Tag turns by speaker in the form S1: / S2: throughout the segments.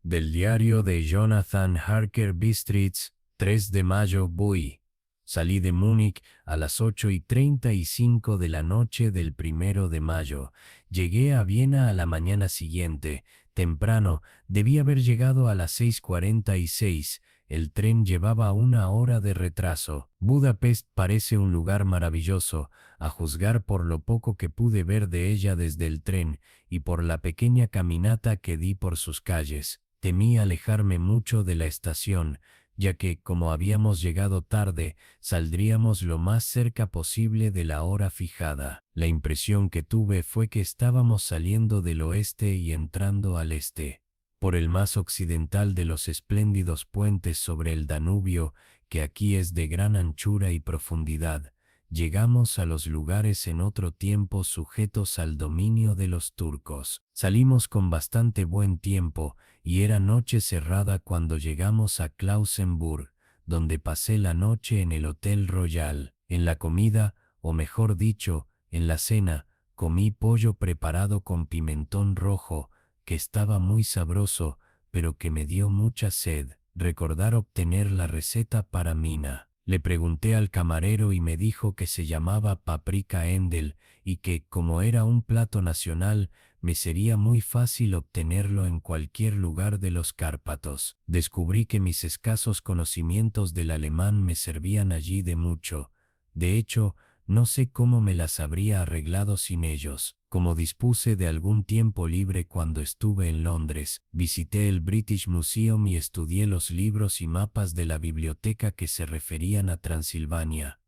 S1: Del diario de Jonathan Harker Bistritz, 3 de mayo, Bui. Salí de Múnich a las 8:35 de la noche del 1 de mayo. Llegué a Viena a la mañana siguiente. Temprano, debí haber llegado a las 6:46. El tren llevaba 1 hora de retraso. Budapest parece un lugar maravilloso, a juzgar por lo poco que pude ver de ella desde el tren y por la pequeña caminata que di por sus calles. Temí alejarme mucho de la estación, ya que, como habíamos llegado tarde, saldríamos lo más cerca posible de la hora fijada. La impresión que tuve fue que estábamos saliendo del oeste y entrando al este. Por el más occidental de los espléndidos puentes sobre el Danubio, que aquí es de gran anchura y profundidad, llegamos a los lugares en otro tiempo sujetos al dominio de los turcos. Salimos con bastante buen tiempo, y era noche cerrada cuando llegamos a Klausenburg, donde pasé la noche en el Hotel Royal. En la comida, o mejor dicho, en la cena, comí pollo preparado con pimentón rojo, que estaba muy sabroso, pero que me dio mucha sed. Recordar obtener la receta para Mina. Le pregunté al camarero y me dijo que se llamaba paprika Endel y que, como era un plato nacional, me sería muy fácil obtenerlo en cualquier lugar de los Cárpatos. Descubrí que mis escasos conocimientos del alemán me servían allí de mucho. De hecho, no sé cómo me las habría arreglado sin ellos. Como dispuse de algún tiempo libre cuando estuve en Londres, visité el British Museum y estudié los libros y mapas de la biblioteca que se referían a Transilvania.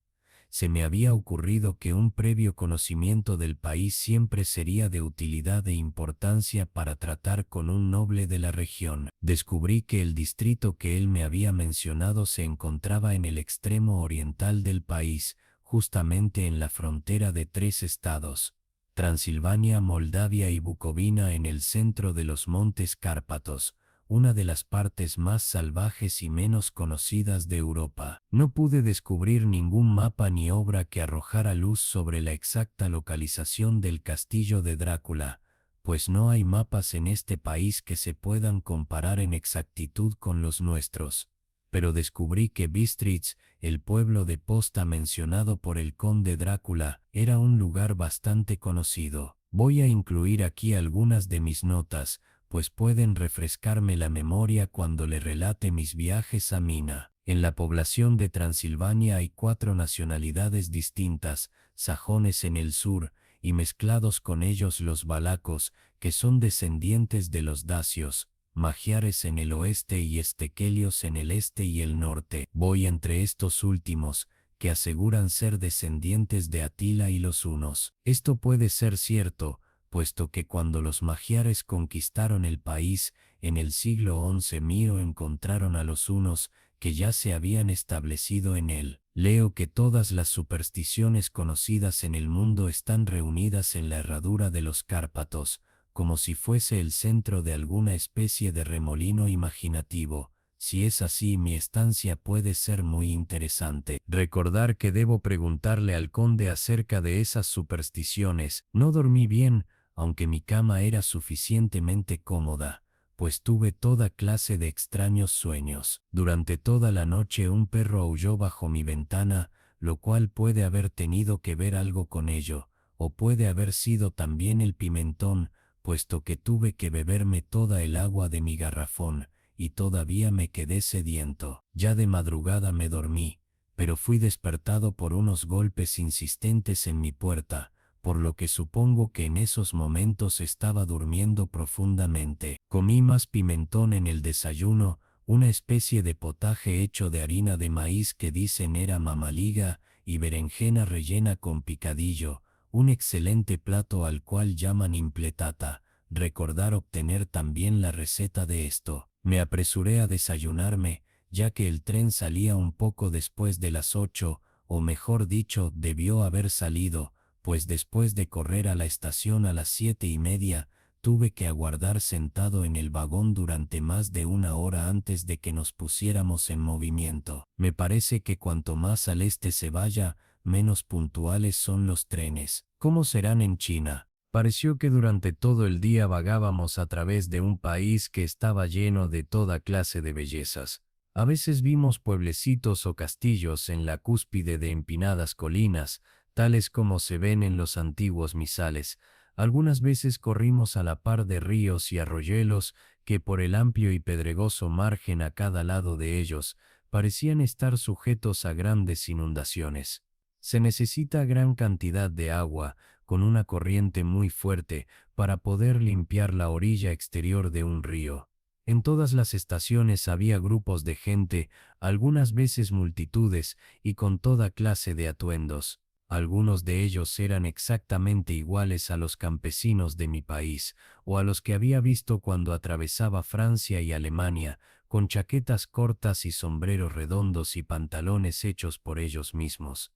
S1: Se me había ocurrido que un previo conocimiento del país siempre sería de utilidad e importancia para tratar con un noble de la región. Descubrí que el distrito que él me había mencionado se encontraba en el extremo oriental del país, justamente en la frontera de 3 estados, Transilvania, Moldavia y Bucovina, en el centro de los Montes Cárpatos, una de las partes más salvajes y menos conocidas de Europa. No pude descubrir ningún mapa ni obra que arrojara luz sobre la exacta localización del castillo de Drácula, pues no hay mapas en este país que se puedan comparar en exactitud con los nuestros. Pero descubrí que Bistritz, el pueblo de posta mencionado por el conde Drácula, era un lugar bastante conocido. Voy a incluir aquí algunas de mis notas, pues pueden refrescarme la memoria cuando le relate mis viajes a Mina. En la población de Transilvania hay 4 nacionalidades distintas: sajones en el sur, y mezclados con ellos los valacos, que son descendientes de los dacios, magiares en el oeste y estequelios en el este y el norte. Voy entre estos últimos, que aseguran ser descendientes de Atila y los hunos. Esto puede ser cierto, puesto que cuando los magiares conquistaron el país, en el siglo XI Miro encontraron a los hunos, que ya se habían establecido en él. Leo que todas las supersticiones conocidas en el mundo están reunidas en la herradura de los Cárpatos, como si fuese el centro de alguna especie de remolino imaginativo. Si es así, mi estancia puede ser muy interesante. Recordar que debo preguntarle al conde acerca de esas supersticiones. No dormí bien, aunque mi cama era suficientemente cómoda, pues tuve toda clase de extraños sueños. Durante toda la noche un perro aulló bajo mi ventana, lo cual puede haber tenido que ver algo con ello, o puede haber sido también el pimentón, puesto que tuve que beberme toda el agua de mi garrafón, y todavía me quedé sediento. Ya de madrugada me dormí, pero fui despertado por unos golpes insistentes en mi puerta, por lo que supongo que en esos momentos estaba durmiendo profundamente. Comí más pimentón en el desayuno, una especie de potaje hecho de harina de maíz que dicen era mamaliga, y berenjena rellena con picadillo, un excelente plato al cual llaman impletata. Recordar obtener también la receta de esto. Me apresuré a desayunarme, ya que el tren salía un poco después de las 8, o mejor dicho, debió haber salido, pues después de correr a la estación a las 7:30, tuve que aguardar sentado en el vagón durante más de 1 hora antes de que nos pusiéramos en movimiento. Me parece que cuanto más al este se vaya, menos puntuales son los trenes. ¿Cómo serán en China? Pareció que durante todo el día vagábamos a través de un país que estaba lleno de toda clase de bellezas. A veces vimos pueblecitos o castillos en la cúspide de empinadas colinas, tales como se ven en los antiguos misales. Algunas veces corrimos a la par de ríos y arroyuelos que por el amplio y pedregoso margen a cada lado de ellos parecían estar sujetos a grandes inundaciones. Se necesita gran cantidad de agua, con una corriente muy fuerte, para poder limpiar la orilla exterior de un río. En todas las estaciones había grupos de gente, algunas veces multitudes, y con toda clase de atuendos. Algunos de ellos eran exactamente iguales a los campesinos de mi país, o a los que había visto cuando atravesaba Francia y Alemania, con chaquetas cortas y sombreros redondos y pantalones hechos por ellos mismos.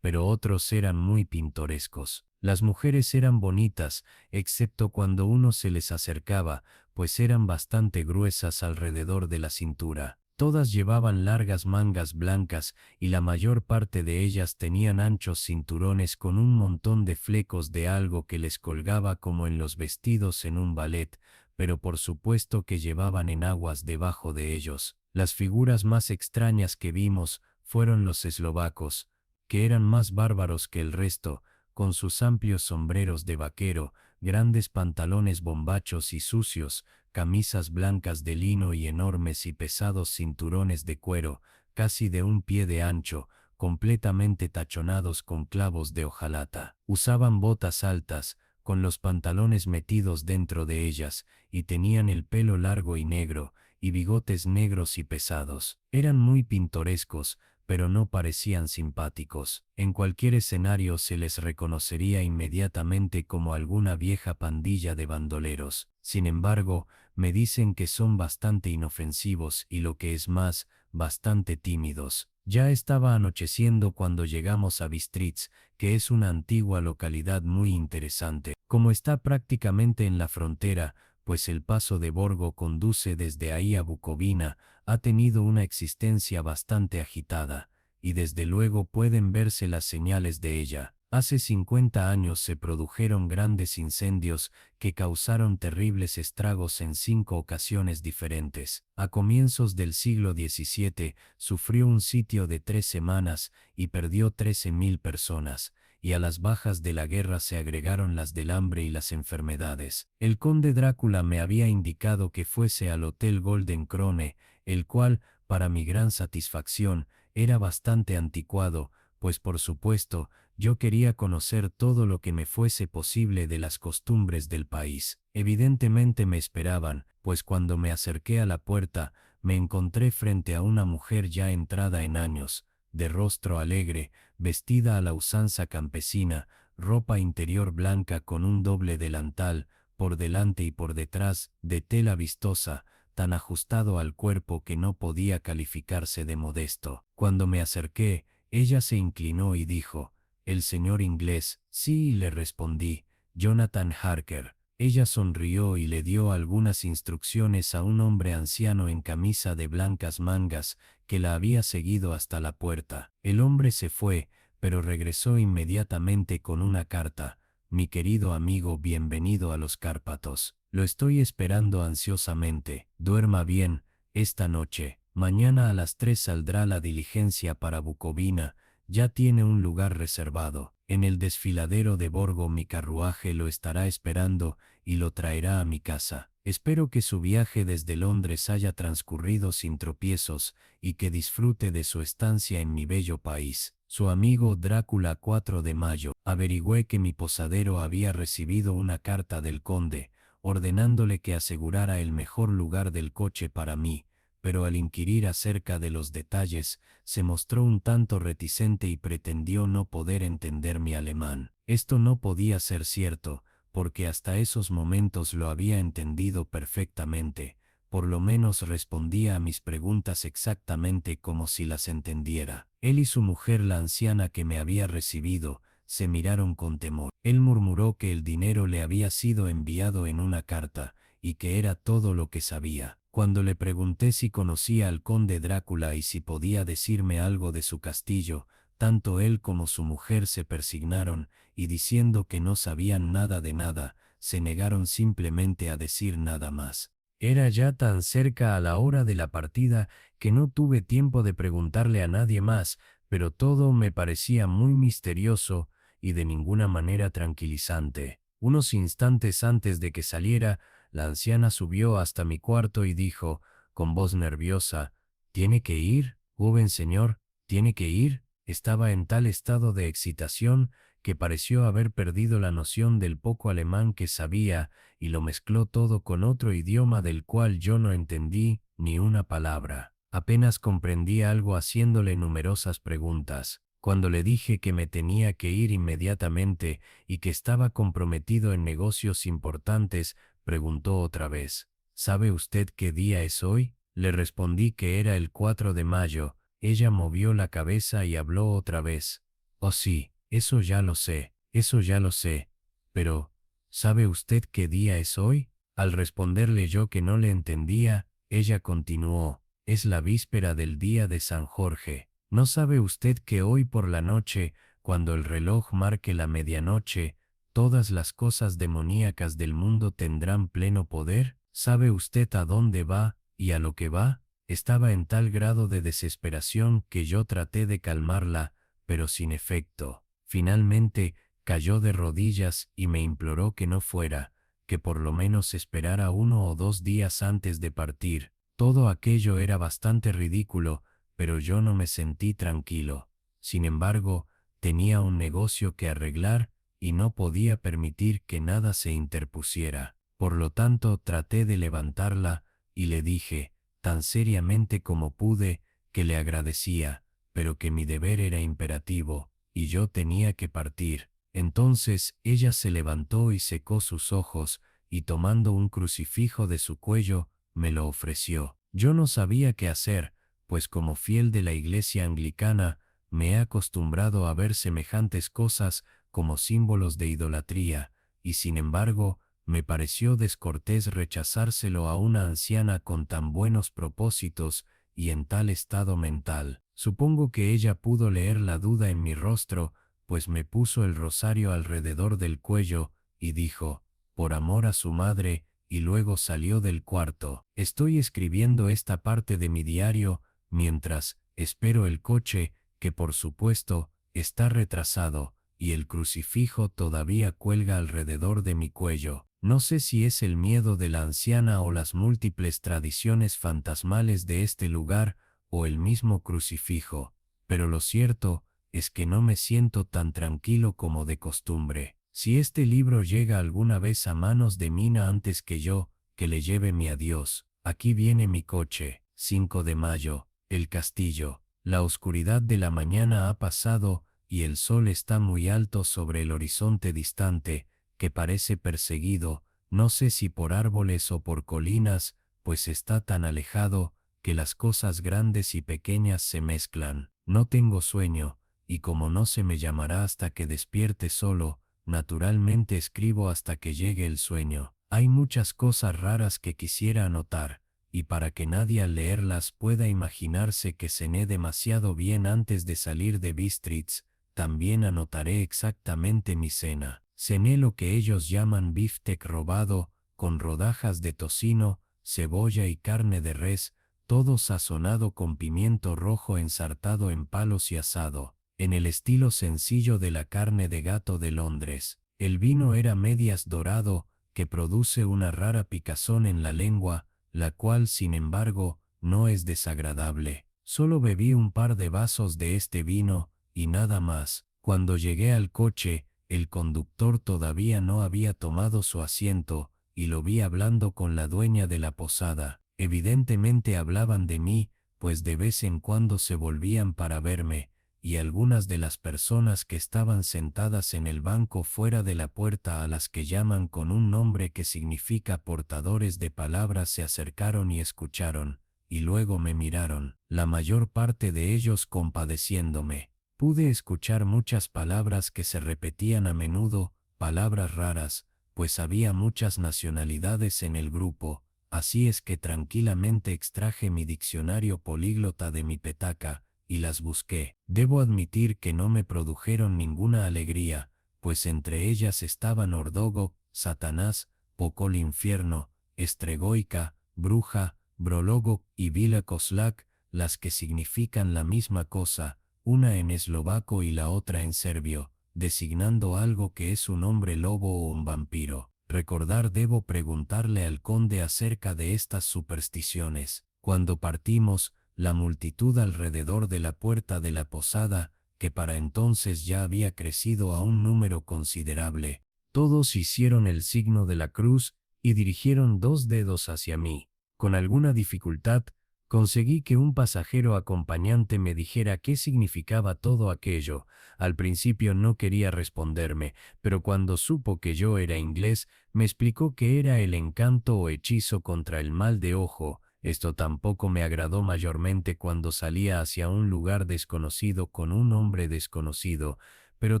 S1: Pero otros eran muy pintorescos. Las mujeres eran bonitas, excepto cuando uno se les acercaba, pues eran bastante gruesas alrededor de la cintura. Todas llevaban largas mangas blancas y la mayor parte de ellas tenían anchos cinturones con un montón de flecos de algo que les colgaba como en los vestidos en un ballet, pero por supuesto que llevaban enaguas debajo de ellos. Las figuras más extrañas que vimos fueron los eslovacos, que eran más bárbaros que el resto, con sus amplios sombreros de vaquero, grandes pantalones bombachos y sucios, camisas blancas de lino y enormes y pesados cinturones de cuero, casi de un pie de ancho, completamente tachonados con clavos de hojalata. Usaban botas altas, con los pantalones metidos dentro de ellas, y tenían el pelo largo y negro, y bigotes negros y pesados. Eran muy pintorescos, pero no parecían simpáticos. En cualquier escenario se les reconocería inmediatamente como alguna vieja pandilla de bandoleros. Sin embargo, me dicen que son bastante inofensivos y, lo que es más, bastante tímidos. Ya estaba anocheciendo cuando llegamos a Bistritz, que es una antigua localidad muy interesante. Como está prácticamente en la frontera, pues el paso de Borgo conduce desde ahí a Bucovina, ha tenido una existencia bastante agitada, y desde luego pueden verse las señales de ella. Hace 50 años se produjeron grandes incendios que causaron terribles estragos en 5 ocasiones diferentes. A comienzos del siglo XVII sufrió un sitio de 3 semanas y perdió 13.000 personas, y a las bajas de la guerra se agregaron las del hambre y las enfermedades. El conde Drácula me había indicado que fuese al Hotel Golden Krone, el cual, para mi gran satisfacción, era bastante anticuado, pues por supuesto, yo quería conocer todo lo que me fuese posible de las costumbres del país. Evidentemente me esperaban, pues cuando me acerqué a la puerta, me encontré frente a una mujer ya entrada en años, de rostro alegre, vestida a la usanza campesina, ropa interior blanca con un doble delantal, por delante y por detrás, de tela vistosa, tan ajustado al cuerpo que no podía calificarse de modesto. Cuando me acerqué, ella se inclinó y dijo: «¿El señor inglés?». «Sí», le respondí, «Jonathan Harker». Ella sonrió y le dio algunas instrucciones a un hombre anciano en camisa de blancas mangas, que la había seguido hasta la puerta. El hombre se fue, pero regresó inmediatamente con una carta. «Mi querido amigo, bienvenido a los Cárpatos. Lo estoy esperando ansiosamente. Duerma bien, esta noche. Mañana a las 3 saldrá la diligencia para Bucovina. Ya tiene un lugar reservado. En el desfiladero de Borgo mi carruaje lo estará esperando y lo traerá a mi casa. Espero que su viaje desde Londres haya transcurrido sin tropiezos y que disfrute de su estancia en mi bello país. Su amigo Drácula. 4 de mayo. Averigüé que mi posadero había recibido una carta del conde, ordenándole que asegurara el mejor lugar del coche para mí, pero al inquirir acerca de los detalles, se mostró un tanto reticente y pretendió no poder entender mi alemán. Esto no podía ser cierto, porque hasta esos momentos lo había entendido perfectamente. Por lo menos respondía a mis preguntas exactamente como si las entendiera. Él y su mujer, la anciana que me había recibido, se miraron con temor. Él murmuró que el dinero le había sido enviado en una carta, y que era todo lo que sabía. Cuando le pregunté si conocía al conde Drácula y si podía decirme algo de su castillo, Tanto él como su mujer se persignaron, y diciendo que no sabían nada de nada, se negaron simplemente a decir nada más. Era ya tan cerca a la hora de la partida que no tuve tiempo de preguntarle a nadie más, pero todo me parecía muy misterioso y de ninguna manera tranquilizante. Unos instantes antes de que saliera, la anciana subió hasta mi cuarto y dijo, con voz nerviosa, ¿Tiene que ir, joven señor? ¿Tiene que ir? Estaba en tal estado de excitación que pareció haber perdido la noción del poco alemán que sabía y lo mezcló todo con otro idioma del cual yo no entendí ni una palabra. Apenas comprendí algo haciéndole numerosas preguntas. Cuando le dije que me tenía que ir inmediatamente y que estaba comprometido en negocios importantes, preguntó otra vez, ¿sabe usted qué día es hoy? Le respondí que era el 4 de mayo. Ella movió la cabeza y habló otra vez. Oh sí, eso ya lo sé, eso ya lo sé. Pero, ¿sabe usted qué día es hoy? Al responderle yo que no le entendía, ella continuó, es la víspera del día de San Jorge. ¿No sabe usted que hoy por la noche, cuando el reloj marque la medianoche, todas las cosas demoníacas del mundo tendrán pleno poder? ¿Sabe usted a dónde va y a lo que va? Estaba en tal grado de desesperación que yo traté de calmarla, pero sin efecto. Finalmente, cayó de rodillas y me imploró que no fuera, que por lo menos esperara 1 o 2 días antes de partir. Todo aquello era bastante ridículo, pero yo no me sentí tranquilo. Sin embargo, tenía un negocio que arreglar y no podía permitir que nada se interpusiera. Por lo tanto, traté de levantarla y le dije, tan seriamente como pude, que le agradecía, pero que mi deber era imperativo, y yo tenía que partir. Entonces ella se levantó y secó sus ojos, y tomando un crucifijo de su cuello, me lo ofreció. Yo no sabía qué hacer, pues como fiel de la iglesia anglicana, me he acostumbrado a ver semejantes cosas como símbolos de idolatría, y sin embargo, me pareció descortés rechazárselo a una anciana con tan buenos propósitos y en tal estado mental. Supongo que ella pudo leer la duda en mi rostro, pues me puso el rosario alrededor del cuello y dijo, por amor a su madre, y luego salió del cuarto. Estoy escribiendo esta parte de mi diario mientras espero el coche, que por supuesto está retrasado, y el crucifijo todavía cuelga alrededor de mi cuello. No sé si es el miedo de la anciana o las múltiples tradiciones fantasmales de este lugar o el mismo crucifijo, pero lo cierto es que no me siento tan tranquilo como de costumbre. Si este libro llega alguna vez a manos de Mina antes que yo, que le lleve mi adiós. Aquí viene mi coche. 5 de mayo, el castillo. La oscuridad de la mañana ha pasado y el sol está muy alto sobre el horizonte distante, que parece perseguido, no sé si por árboles o por colinas, pues está tan alejado que las cosas grandes y pequeñas se mezclan. No tengo sueño, y como no se me llamará hasta que despierte solo, naturalmente escribo hasta que llegue el sueño. Hay muchas cosas raras que quisiera anotar, y para que nadie al leerlas pueda imaginarse que cené demasiado bien antes de salir de Bistritz, también anotaré exactamente mi cena. Cené lo que ellos llaman biftec robado, con rodajas de tocino, cebolla y carne de res, todo sazonado con pimiento rojo ensartado en palos y asado, en el estilo sencillo de la carne de gato de Londres. El vino era medias dorado, que produce una rara picazón en la lengua, la cual, sin embargo, no es desagradable. Solo bebí un par de vasos de este vino, y nada más. Cuando llegué al coche, el conductor todavía no había tomado su asiento, y lo vi hablando con la dueña de la posada. Evidentemente hablaban de mí, pues de vez en cuando se volvían para verme, y algunas de las personas que estaban sentadas en el banco fuera de la puerta a las que llaman con un nombre que significa portadores de palabras se acercaron y escucharon, y luego me miraron, la mayor parte de ellos compadeciéndome. Pude escuchar muchas palabras que se repetían a menudo, palabras raras, pues había muchas nacionalidades en el grupo, así es que tranquilamente extraje mi diccionario políglota de mi petaca, y las busqué. Debo admitir que no me produjeron ninguna alegría, pues entre ellas estaban Ordogo, Satanás, Pokol Infierno, Estregoica, Bruja, Brologo y Vila Koslak, las que significan la misma cosa, una en eslovaco y la otra en serbio, designando algo que es un hombre lobo o un vampiro. Recordar debo preguntarle al conde acerca de estas supersticiones. Cuando partimos, la multitud alrededor de la puerta de la posada, que para entonces ya había crecido a un número considerable, todos hicieron el signo de la cruz y dirigieron 2 dedos hacia mí. Con alguna dificultad, conseguí que un pasajero acompañante me dijera qué significaba todo aquello. Al principio no quería responderme, pero cuando supo que yo era inglés, me explicó que era el encanto o hechizo contra el mal de ojo. Esto tampoco me agradó mayormente cuando salía hacia un lugar desconocido con un hombre desconocido, pero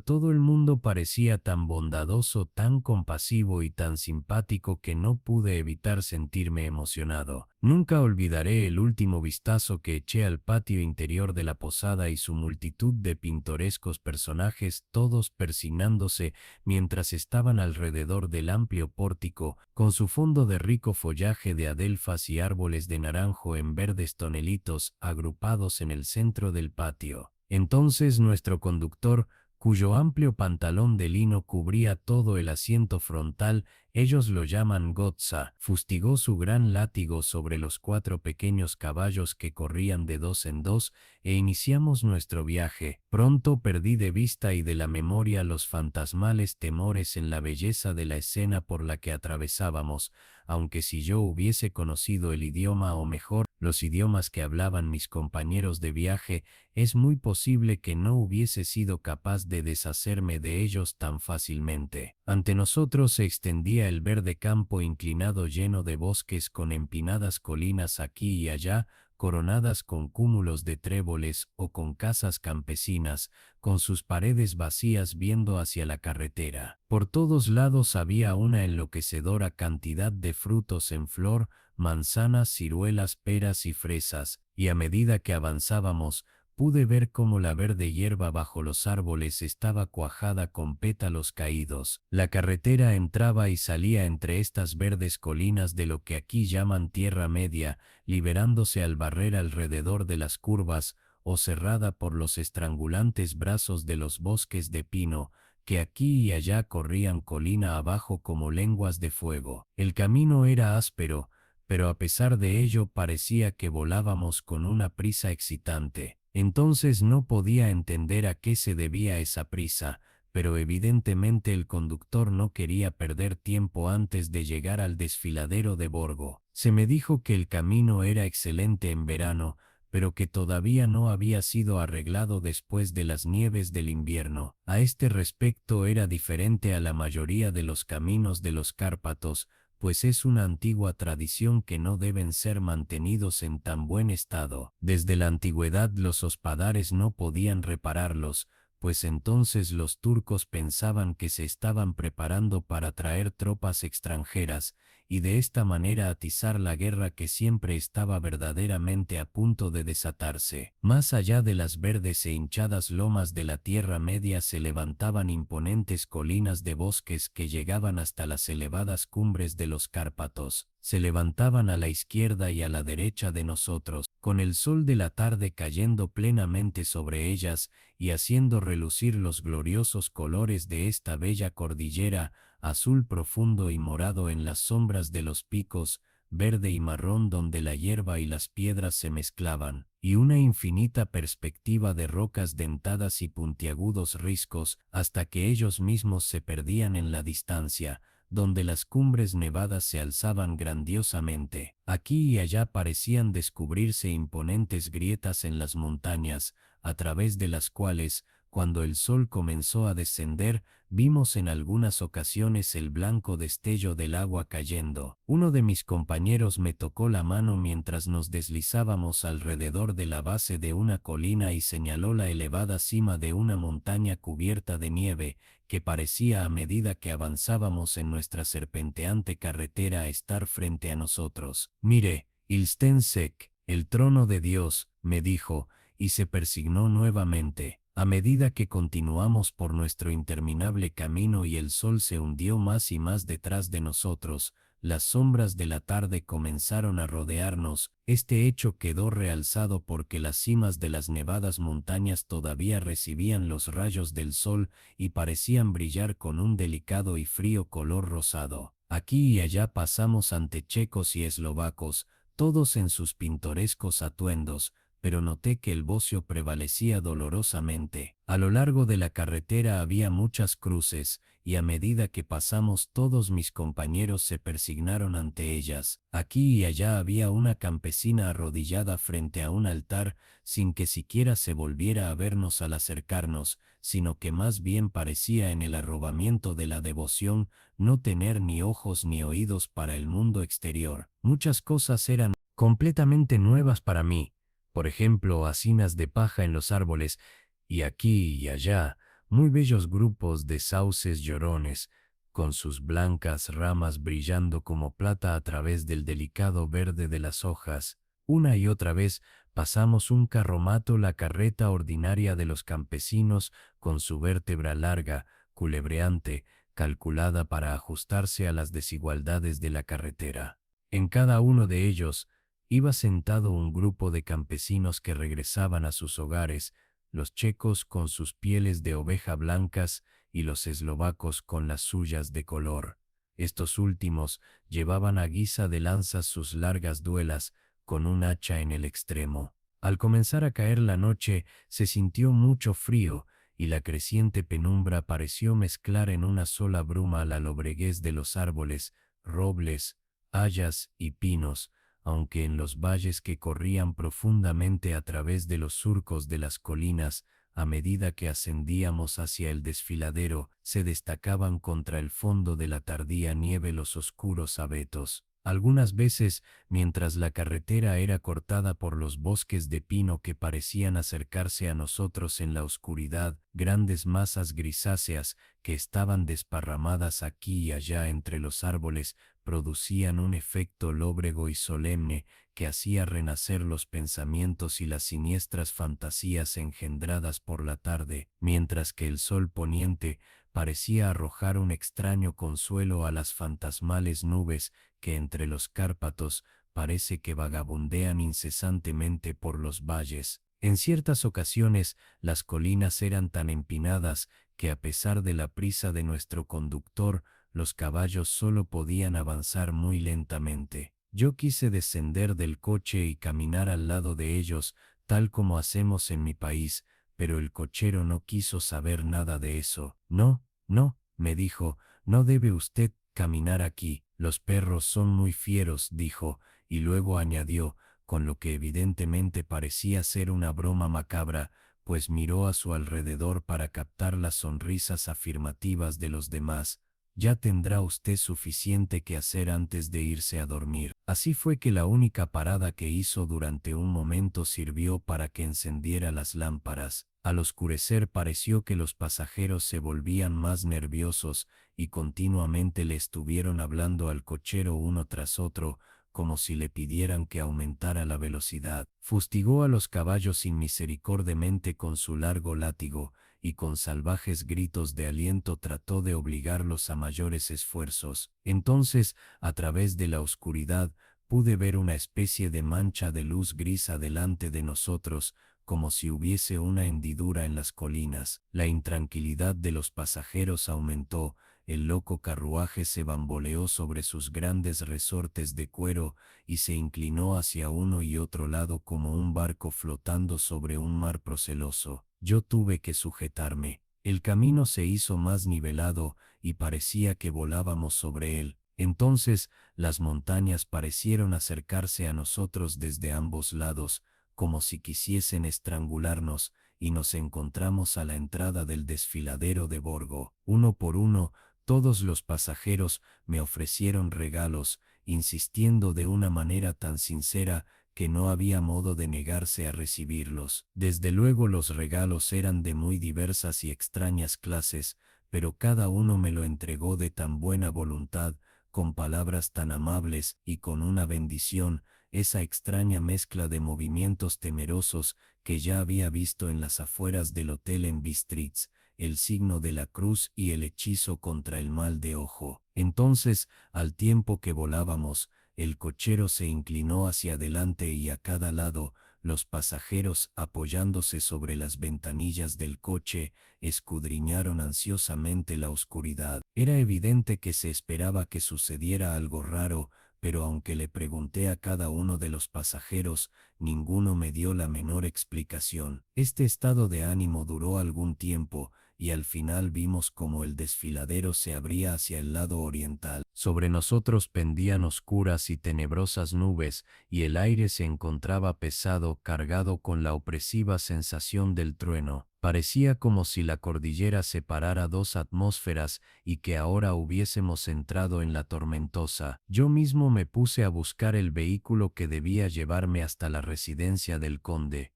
S1: todo el mundo parecía tan bondadoso, tan compasivo y tan simpático que no pude evitar sentirme emocionado. Nunca olvidaré el último vistazo que eché al patio interior de la posada y su multitud de pintorescos personajes, todos persignándose mientras estaban alrededor del amplio pórtico, con su fondo de rico follaje de adelfas y árboles de naranjo en verdes tonelitos agrupados en el centro del patio. Entonces nuestro conductor, cuyo amplio pantalón de lino cubría todo el asiento frontal, ellos lo llaman Gotza, fustigó su gran látigo sobre los 4 pequeños caballos que corrían de 2 en 2 e iniciamos nuestro viaje. Pronto perdí de vista y de la memoria los fantasmales temores en la belleza de la escena por la que atravesábamos, aunque si yo hubiese conocido el idioma o mejor, los idiomas que hablaban mis compañeros de viaje, es muy posible que no hubiese sido capaz de deshacerme de ellos tan fácilmente. Ante nosotros se extendía el verde campo inclinado lleno de bosques con empinadas colinas aquí y allá, coronadas con cúmulos de tréboles o con casas campesinas, con sus paredes vacías viendo hacia la carretera. Por todos lados había una enloquecedora cantidad de frutos en flor, manzanas, ciruelas, peras y fresas, y a medida que avanzábamos, pude ver cómo la verde hierba bajo los árboles estaba cuajada con pétalos caídos. La carretera entraba y salía entre estas verdes colinas de lo que aquí llaman Tierra Media, liberándose al barrer alrededor de las curvas o cerrada por los estrangulantes brazos de los bosques de pino, que aquí y allá corrían colina abajo como lenguas de fuego. El camino era áspero, pero a pesar de ello parecía que volábamos con una prisa excitante. Entonces no podía entender a qué se debía esa prisa, pero evidentemente el conductor no quería perder tiempo antes de llegar al desfiladero de Borgo. Se me dijo que el camino era excelente en verano, pero que todavía no había sido arreglado después de las nieves del invierno. A este respecto era diferente a la mayoría de los caminos de los Cárpatos, pues es una antigua tradición que no deben ser mantenidos en tan buen estado. Desde la antigüedad los hospadares no podían repararlos, pues entonces los turcos pensaban que se estaban preparando para traer tropas extranjeras, y de esta manera atizar la guerra que siempre estaba verdaderamente a punto de desatarse. Más allá de las verdes e hinchadas lomas de la Tierra Media se levantaban imponentes colinas de bosques que llegaban hasta las elevadas cumbres de los Cárpatos. Se levantaban a la izquierda y a la derecha de nosotros, con el sol de la tarde cayendo plenamente sobre ellas y haciendo relucir los gloriosos colores de esta bella cordillera, azul profundo y morado en las sombras de los picos, verde y marrón donde la hierba y las piedras se mezclaban, y una infinita perspectiva de rocas dentadas y puntiagudos riscos hasta que ellos mismos se perdían en la distancia, donde las cumbres nevadas se alzaban grandiosamente. Aquí y allá parecían descubrirse imponentes grietas en las montañas, a través de las cuales, cuando el sol comenzó a descender, vimos en algunas ocasiones el blanco destello del agua cayendo. Uno de mis compañeros me tocó la mano mientras nos deslizábamos alrededor de la base de una colina y señaló la elevada cima de una montaña cubierta de nieve, que parecía a medida que avanzábamos en nuestra serpenteante carretera estar frente a nosotros. «Mire, Ilstensek, el trono de Dios», me dijo, y se persignó nuevamente. A medida que continuamos por nuestro interminable camino y el sol se hundió más y más detrás de nosotros, las sombras de la tarde comenzaron a rodearnos. Este hecho quedó realzado porque las cimas de las nevadas montañas todavía recibían los rayos del sol y parecían brillar con un delicado y frío color rosado. Aquí y allá pasamos ante checos y eslovacos, todos en sus pintorescos atuendos, pero noté que el bocio prevalecía dolorosamente. A lo largo de la carretera había muchas cruces, y a medida que pasamos todos mis compañeros se persignaron ante ellas. Aquí y allá había una campesina arrodillada frente a un altar, sin que siquiera se volviera a vernos al acercarnos, sino que más bien parecía en el arrobamiento de la devoción no tener ni ojos ni oídos para el mundo exterior. Muchas cosas eran completamente nuevas para mí, por ejemplo, hacinas de paja en los árboles, y aquí y allá, muy bellos grupos de sauces llorones, con sus blancas ramas brillando como plata a través del delicado verde de las hojas. Una y otra vez pasamos un carromato, la carreta ordinaria de los campesinos, con su vértebra larga, culebreante, calculada para ajustarse a las desigualdades de la carretera. En cada uno de ellos iba sentado un grupo de campesinos que regresaban a sus hogares, los checos con sus pieles de oveja blancas y los eslovacos con las suyas de color. Estos últimos llevaban a guisa de lanzas sus largas duelas, con un hacha en el extremo. Al comenzar a caer la noche, se sintió mucho frío, y la creciente penumbra pareció mezclar en una sola bruma la lobreguez de los árboles, robles, hayas y pinos, aunque en los valles que corrían profundamente a través de los surcos de las colinas, a medida que ascendíamos hacia el desfiladero, se destacaban contra el fondo de la tardía nieve los oscuros abetos. Algunas veces, mientras la carretera era cortada por los bosques de pino que parecían acercarse a nosotros en la oscuridad, grandes masas grisáceas que estaban desparramadas aquí y allá entre los árboles producían un efecto lóbrego y solemne que hacía renacer los pensamientos y las siniestras fantasías engendradas por la tarde, mientras que el sol poniente parecía arrojar un extraño consuelo a las fantasmales nubes que entre los Cárpatos parece que vagabundean incesantemente por los valles. En ciertas ocasiones las colinas eran tan empinadas que a pesar de la prisa de nuestro conductor, los caballos solo podían avanzar muy lentamente. Yo quise descender del coche y caminar al lado de ellos, tal como hacemos en mi país, pero el cochero no quiso saber nada de eso. No, no, me dijo, no debe usted caminar aquí. Los perros son muy fieros, dijo, y luego añadió, con lo que evidentemente parecía ser una broma macabra, pues miró a su alrededor para captar las sonrisas afirmativas de los demás. Ya tendrá usted suficiente que hacer antes de irse a dormir. Así fue que la única parada que hizo durante un momento sirvió para que encendiera las lámparas. Al oscurecer pareció que los pasajeros se volvían más nerviosos y continuamente le estuvieron hablando al cochero uno tras otro, como si le pidieran que aumentara la velocidad. Fustigó a los caballos inmisericordiamente con su largo látigo, y con salvajes gritos de aliento trató de obligarlos a mayores esfuerzos. Entonces, a través de la oscuridad, pude ver una especie de mancha de luz gris adelante de nosotros, como si hubiese una hendidura en las colinas. La intranquilidad de los pasajeros aumentó, el loco carruaje se bamboleó sobre sus grandes resortes de cuero y se inclinó hacia uno y otro lado como un barco flotando sobre un mar proceloso. Yo tuve que sujetarme. El camino se hizo más nivelado y parecía que volábamos sobre él. Entonces las montañas parecieron acercarse a nosotros desde ambos lados, como si quisiesen estrangularnos, y nos encontramos a la entrada del desfiladero de Borgo. Uno por uno, todos los pasajeros me ofrecieron regalos, insistiendo de una manera tan sincera que no había modo de negarse a recibirlos. Desde luego los regalos eran de muy diversas y extrañas clases, pero cada uno me lo entregó de tan buena voluntad, con palabras tan amables y con una bendición esa extraña mezcla de movimientos temerosos que ya había visto en las afueras del hotel en Bistritz, el signo de la cruz y el hechizo contra el mal de ojo. Entonces, al tiempo que volábamos, el cochero se inclinó hacia adelante y a cada lado, los pasajeros, apoyándose sobre las ventanillas del coche, escudriñaron ansiosamente la oscuridad. Era evidente que se esperaba que sucediera algo raro, pero aunque le pregunté a cada uno de los pasajeros, ninguno me dio la menor explicación. Este estado de ánimo duró algún tiempo, y al final vimos como el desfiladero se abría hacia el lado oriental. Sobre nosotros pendían oscuras y tenebrosas nubes, y el aire se encontraba pesado, cargado con la opresiva sensación del trueno. Parecía como si la cordillera separara dos atmósferas y que ahora hubiésemos entrado en la tormentosa. Yo mismo me puse a buscar el vehículo que debía llevarme hasta la residencia del conde.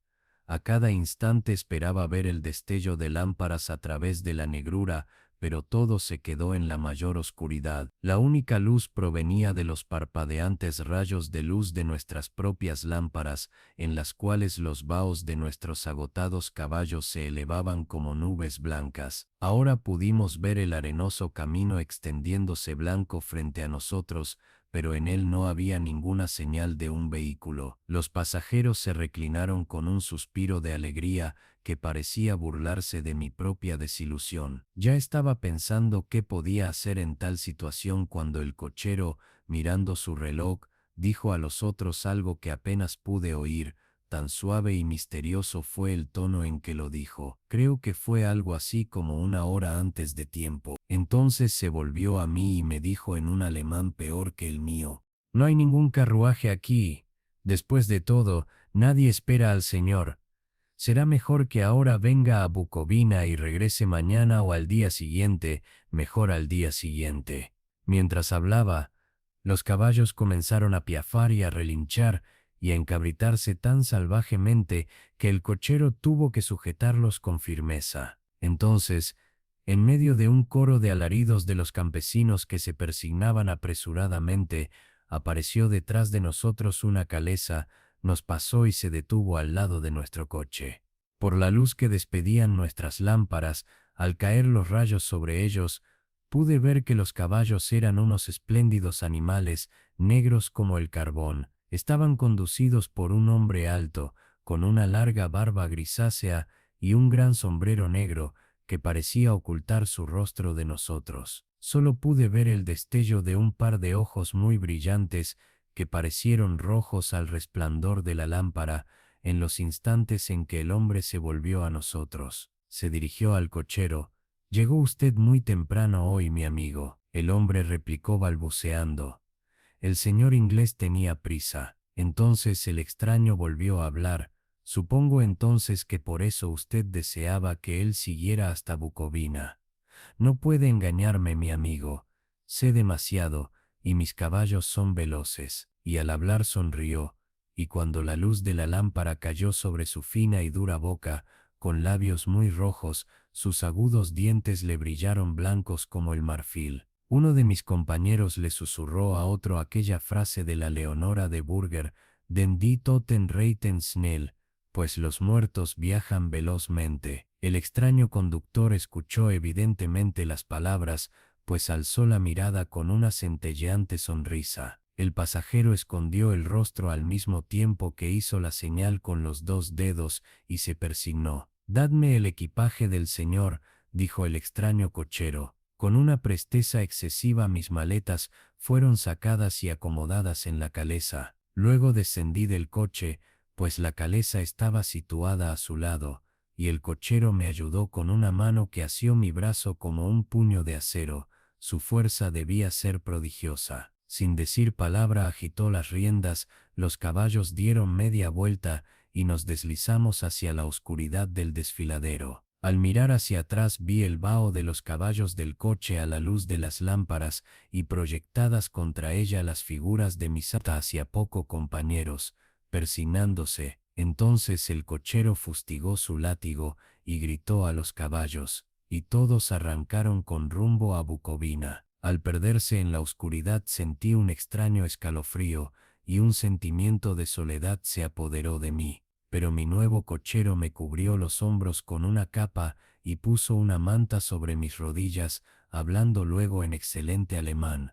S1: A cada instante esperaba ver el destello de lámparas a través de la negrura, pero todo se quedó en la mayor oscuridad. La única luz provenía de los parpadeantes rayos de luz de nuestras propias lámparas, en las cuales los vaos de nuestros agotados caballos se elevaban como nubes blancas. Ahora pudimos ver el arenoso camino extendiéndose blanco frente a nosotros, pero en él no había ninguna señal de un vehículo. Los pasajeros se reclinaron con un suspiro de alegría que parecía burlarse de mi propia desilusión. Ya estaba pensando qué podía hacer en tal situación cuando el cochero, mirando su reloj, dijo a los otros algo que apenas pude oír. Tan suave y misterioso fue el tono en que lo dijo. Creo que fue algo así como una hora antes de tiempo. Entonces se volvió a mí y me dijo en un alemán peor que el mío: «No hay ningún carruaje aquí. Después de todo, nadie espera al señor. Será mejor que ahora venga a Bucovina y regrese mañana o al día siguiente, mejor al día siguiente». Mientras hablaba, los caballos comenzaron a piafar y a relinchar y a encabritarse tan salvajemente que el cochero tuvo que sujetarlos con firmeza. Entonces, en medio de un coro de alaridos de los campesinos que se persignaban apresuradamente, apareció detrás de nosotros una calesa, nos pasó y se detuvo al lado de nuestro coche. Por la luz que despedían nuestras lámparas, al caer los rayos sobre ellos, pude ver que los caballos eran unos espléndidos animales, negros como el carbón. Estaban conducidos por un hombre alto, con una larga barba grisácea y un gran sombrero negro, que parecía ocultar su rostro de nosotros. Solo pude ver el destello de un par de ojos muy brillantes, que parecieron rojos al resplandor de la lámpara, en los instantes en que el hombre se volvió a nosotros. Se dirigió al cochero. «Llegó usted muy temprano hoy, mi amigo», el hombre replicó balbuceando. El señor inglés tenía prisa. Entonces el extraño volvió a hablar. «Supongo entonces que por eso usted deseaba que él siguiera hasta Bucovina. No puede engañarme, mi amigo. Sé demasiado, y mis caballos son veloces». Y al hablar sonrió, y cuando la luz de la lámpara cayó sobre su fina y dura boca, con labios muy rojos, sus agudos dientes le brillaron blancos como el marfil. Uno de mis compañeros le susurró a otro aquella frase de la Leonora de Burger: «Den die Toten reiten schnell», pues los muertos viajan velozmente. El extraño conductor escuchó evidentemente las palabras, pues alzó la mirada con una centelleante sonrisa. El pasajero escondió el rostro al mismo tiempo que hizo la señal con los dos dedos y se persignó. «Dadme el equipaje del señor», dijo el extraño cochero. Con una presteza excesiva mis maletas fueron sacadas y acomodadas en la calesa. Luego descendí del coche, pues la calesa estaba situada a su lado, y el cochero me ayudó con una mano que asió mi brazo como un puño de acero. Su fuerza debía ser prodigiosa. Sin decir palabra agitó las riendas, los caballos dieron media vuelta y nos deslizamos hacia la oscuridad del desfiladero. Al mirar hacia atrás vi el vaho de los caballos del coche a la luz de las lámparas y proyectadas contra ella las figuras de mis hasta poco compañeros, persignándose. Entonces el cochero fustigó su látigo y gritó a los caballos, y todos arrancaron con rumbo a Bucovina. Al perderse en la oscuridad sentí un extraño escalofrío, y un sentimiento de soledad se apoderó de mí. Pero mi nuevo cochero me cubrió los hombros con una capa y puso una manta sobre mis rodillas, hablando luego en excelente alemán.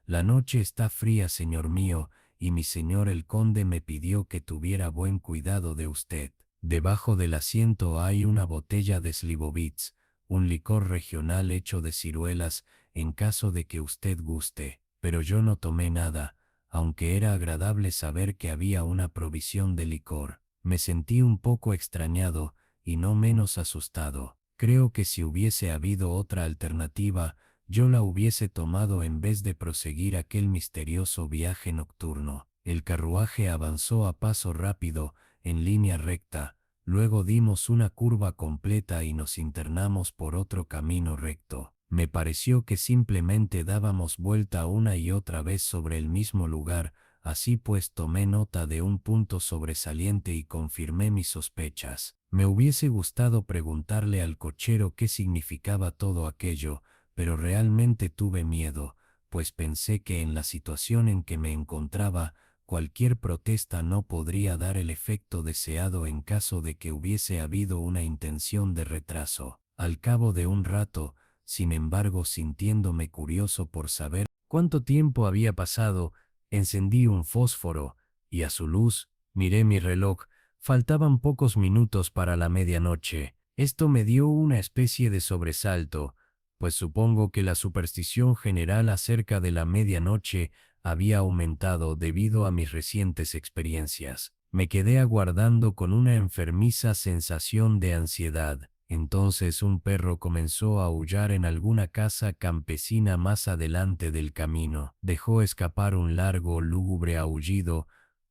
S1: La noche está fría, señor mío, y mi señor el conde me pidió que tuviera buen cuidado de usted. Debajo del asiento hay una botella de Slivovitz, un licor regional hecho de ciruelas, en caso de que usted guste. Pero yo no tomé nada, aunque era agradable saber que había una provisión de licor. Me sentí un poco extrañado, y no menos asustado. Creo que si hubiese habido otra alternativa, yo la hubiese tomado en vez de proseguir aquel misterioso viaje nocturno. El carruaje avanzó a paso rápido, en línea recta, luego dimos una curva completa y nos internamos por otro camino recto. Me pareció que simplemente dábamos vuelta una y otra vez sobre el mismo lugar, así pues tomé nota de un punto sobresaliente y confirmé mis sospechas. Me hubiese gustado preguntarle al cochero qué significaba todo aquello, pero realmente tuve miedo, pues pensé que en la situación en que me encontraba, cualquier protesta no podría dar el efecto deseado en caso de que hubiese habido una intención de retraso. Al cabo de un rato, sin embargo, sintiéndome curioso por saber cuánto tiempo había pasado, encendí un fósforo, y a su luz, miré mi reloj. Faltaban pocos minutos para la medianoche. Esto me dio una especie de sobresalto, pues supongo que la superstición general acerca de la medianoche había aumentado debido a mis recientes experiencias. Me quedé aguardando con una enfermiza sensación de ansiedad. Entonces un perro comenzó a aullar en alguna casa campesina más adelante del camino. Dejó escapar un largo, lúgubre aullido,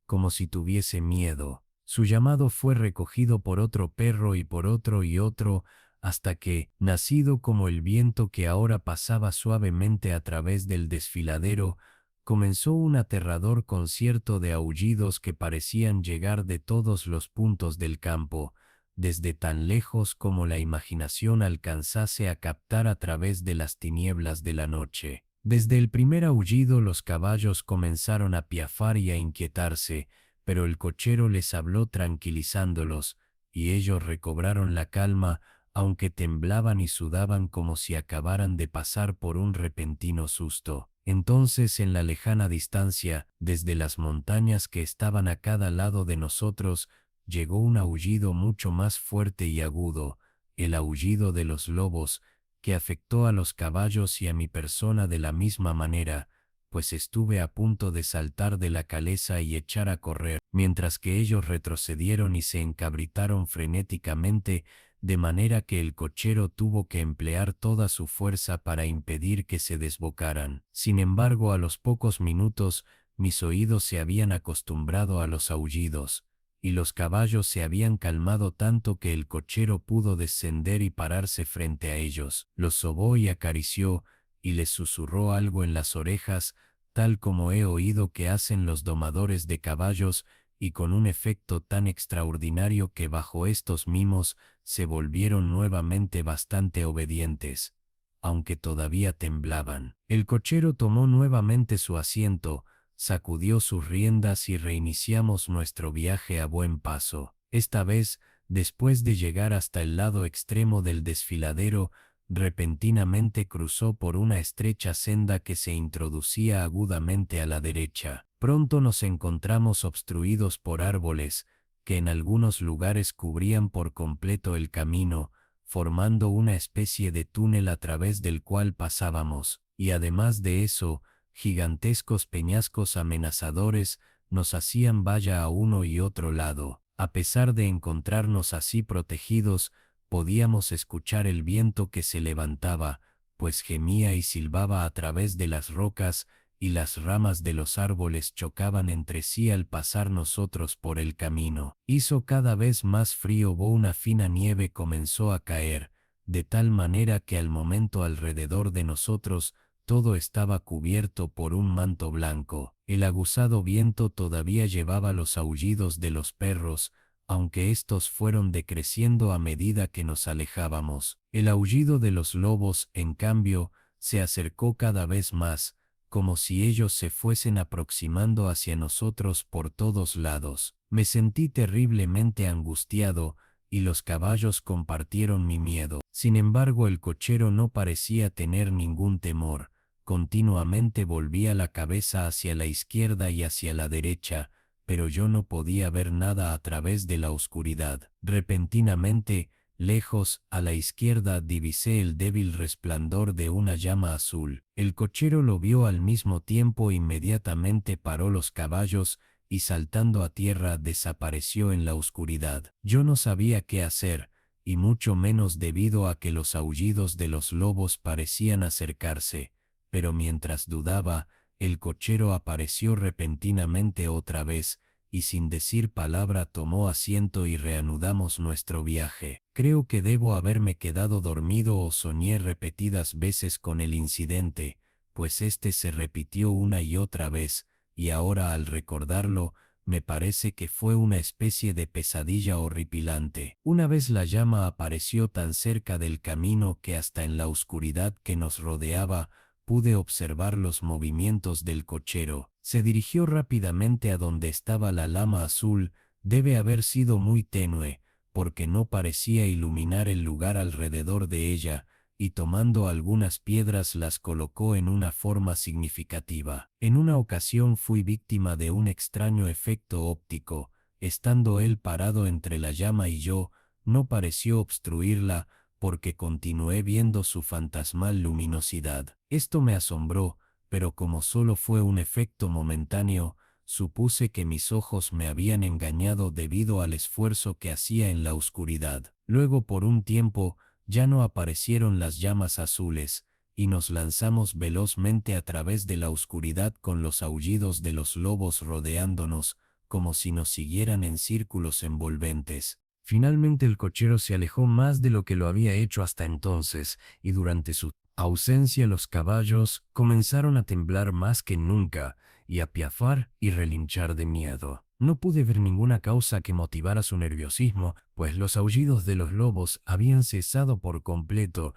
S1: como si tuviese miedo. Su llamado fue recogido por otro perro y por otro y otro, hasta que, nacido como el viento que ahora pasaba suavemente a través del desfiladero, comenzó un aterrador concierto de aullidos que parecían llegar de todos los puntos del campo, desde tan lejos como la imaginación alcanzase a captar a través de las tinieblas de la noche. Desde el primer aullido los caballos comenzaron a piafar y a inquietarse, pero el cochero les habló tranquilizándolos, y ellos recobraron la calma, aunque temblaban y sudaban como si acabaran de pasar por un repentino susto. Entonces, en la lejana distancia, desde las montañas que estaban a cada lado de nosotros, llegó un aullido mucho más fuerte y agudo, el aullido de los lobos, que afectó a los caballos y a mi persona de la misma manera, pues estuve a punto de saltar de la caleza y echar a correr, mientras que ellos retrocedieron y se encabritaron frenéticamente, de manera que el cochero tuvo que emplear toda su fuerza para impedir que se desbocaran. Sin embargo, a los pocos minutos, mis oídos se habían acostumbrado a los aullidos, y los caballos se habían calmado tanto que el cochero pudo descender y pararse frente a ellos. Los sobó y acarició, y les susurró algo en las orejas, tal como he oído que hacen los domadores de caballos, y con un efecto tan extraordinario que bajo estos mimos se volvieron nuevamente bastante obedientes, aunque todavía temblaban. El cochero tomó nuevamente su asiento, sacudió sus riendas y reiniciamos nuestro viaje a buen paso. Esta vez, después de llegar hasta el lado extremo del desfiladero, repentinamente cruzó por una estrecha senda que se introducía agudamente a la derecha. Pronto nos encontramos obstruidos por árboles, que en algunos lugares cubrían por completo el camino, formando una especie de túnel a través del cual pasábamos, y además de eso, gigantescos peñascos amenazadores nos hacían valla a uno y otro lado. A pesar de encontrarnos así protegidos, podíamos escuchar el viento que se levantaba, pues gemía y silbaba a través de las rocas, y las ramas de los árboles chocaban entre sí al pasar nosotros por el camino. Hizo cada vez más frío, una fina nieve comenzó a caer, de tal manera que al momento alrededor de nosotros todo estaba cubierto por un manto blanco. El aguzado viento todavía llevaba los aullidos de los perros, aunque estos fueron decreciendo a medida que nos alejábamos. El aullido de los lobos, en cambio, se acercó cada vez más, como si ellos se fuesen aproximando hacia nosotros por todos lados. Me sentí terriblemente angustiado y los caballos compartieron mi miedo. Sin embargo, el cochero no parecía tener ningún temor. Continuamente volvía la cabeza hacia la izquierda y hacia la derecha, pero yo no podía ver nada a través de la oscuridad. Repentinamente, lejos, a la izquierda, divisé el débil resplandor de una llama azul. El cochero lo vio al mismo tiempo, inmediatamente paró los caballos y saltando a tierra desapareció en la oscuridad. Yo no sabía qué hacer, y mucho menos debido a que los aullidos de los lobos parecían acercarse, pero mientras dudaba, el cochero apareció repentinamente otra vez, y sin decir palabra tomó asiento y reanudamos nuestro viaje. Creo que debo haberme quedado dormido o soñé repetidas veces con el incidente, pues este se repitió una y otra vez, y ahora al recordarlo, me parece que fue una especie de pesadilla horripilante. Una vez la llama apareció tan cerca del camino que hasta en la oscuridad que nos rodeaba, pude observar los movimientos del cochero. Se dirigió rápidamente a donde estaba la lama azul. Debe haber sido muy tenue, porque no parecía iluminar el lugar alrededor de ella, y tomando algunas piedras las colocó en una forma significativa. En una ocasión fui víctima de un extraño efecto óptico. Estando él parado entre la llama y yo, no pareció obstruirla, porque continué viendo su fantasmal luminosidad. Esto me asombró, pero como solo fue un efecto momentáneo, supuse que mis ojos me habían engañado debido al esfuerzo que hacía en la oscuridad. Luego, por un tiempo, ya no aparecieron las llamas azules, y nos lanzamos velozmente a través de la oscuridad con los aullidos de los lobos rodeándonos, como si nos siguieran en círculos envolventes. Finalmente el cochero se alejó más de lo que lo había hecho hasta entonces, y durante su ausencia los caballos comenzaron a temblar más que nunca, y a piafar y relinchar de miedo. No pude ver ninguna causa que motivara su nerviosismo, pues los aullidos de los lobos habían cesado por completo,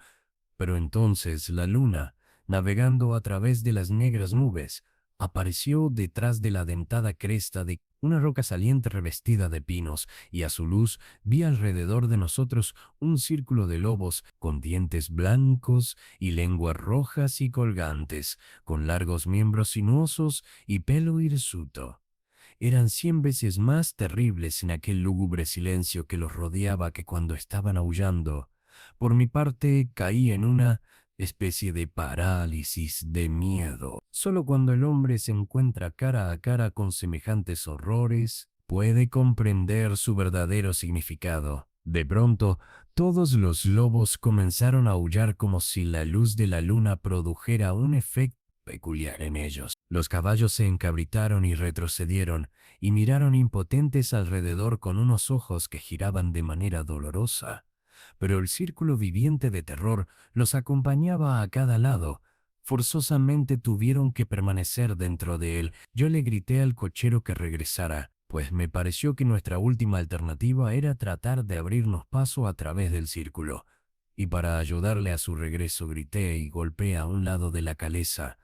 S1: pero entonces la luna, navegando a través de las negras nubes, apareció detrás de la dentada cresta de una roca saliente revestida de pinos, y a su luz vi alrededor de nosotros un círculo de lobos con dientes blancos y lenguas rojas y colgantes, con largos miembros sinuosos y pelo hirsuto. Eran 100 veces más terribles en aquel lúgubre silencio que los rodeaba que cuando estaban aullando. Por mi parte, caí en una especie de parálisis de miedo. Solo cuando el hombre se encuentra cara a cara con semejantes horrores, puede comprender su verdadero significado. De pronto, todos los lobos comenzaron a aullar como si la luz de la luna produjera un efecto peculiar en ellos. Los caballos se encabritaron y retrocedieron, y miraron impotentes alrededor con unos ojos que giraban de manera dolorosa. Pero el círculo viviente de terror los acompañaba a cada lado. Forzosamente tuvieron que permanecer dentro de él. Yo le grité al cochero que regresara, pues me pareció que nuestra última alternativa era tratar de abrirnos paso a través del círculo. Y para ayudarle a su regreso grité y golpeé a un lado de la caleza,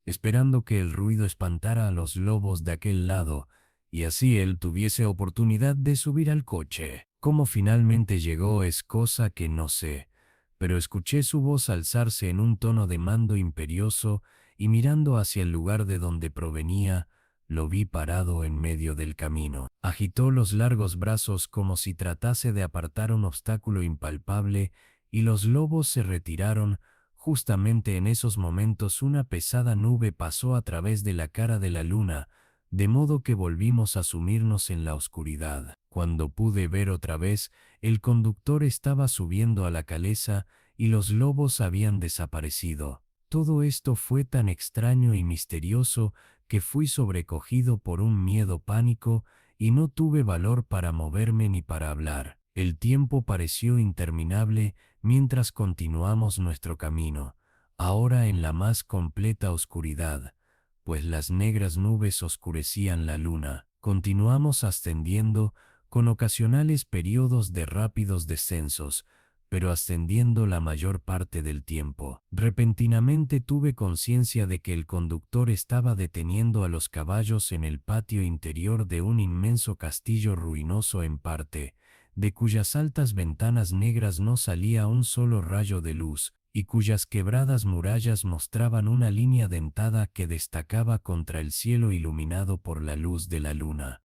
S1: esperando que el ruido espantara a los lobos de aquel lado, y así él tuviese oportunidad de subir al coche. Cómo finalmente llegó es cosa que no sé, pero escuché su voz alzarse en un tono de mando imperioso, y mirando hacia el lugar de donde provenía, lo vi parado en medio del camino. Agitó los largos brazos como si tratase de apartar un obstáculo impalpable, y los lobos se retiraron. Justamente en esos momentos una pesada nube pasó a través de la cara de la luna, de modo que volvimos a sumirnos en la oscuridad. Cuando pude ver otra vez, el conductor estaba subiendo a la calesa y los lobos habían desaparecido. Todo esto fue tan extraño y misterioso que fui sobrecogido por un miedo pánico y no tuve valor para moverme ni para hablar. El tiempo pareció interminable mientras continuamos nuestro camino, ahora en la más completa oscuridad, pues las negras nubes oscurecían la luna. Continuamos ascendiendo con ocasionales periodos de rápidos descensos, pero ascendiendo la mayor parte del tiempo. Repentinamente tuve conciencia de que el conductor estaba deteniendo a los caballos en el patio interior de un inmenso castillo ruinoso en parte, de cuyas altas ventanas negras no salía un solo rayo de luz, y cuyas quebradas murallas mostraban una línea dentada que destacaba contra el cielo iluminado por la luz de la luna.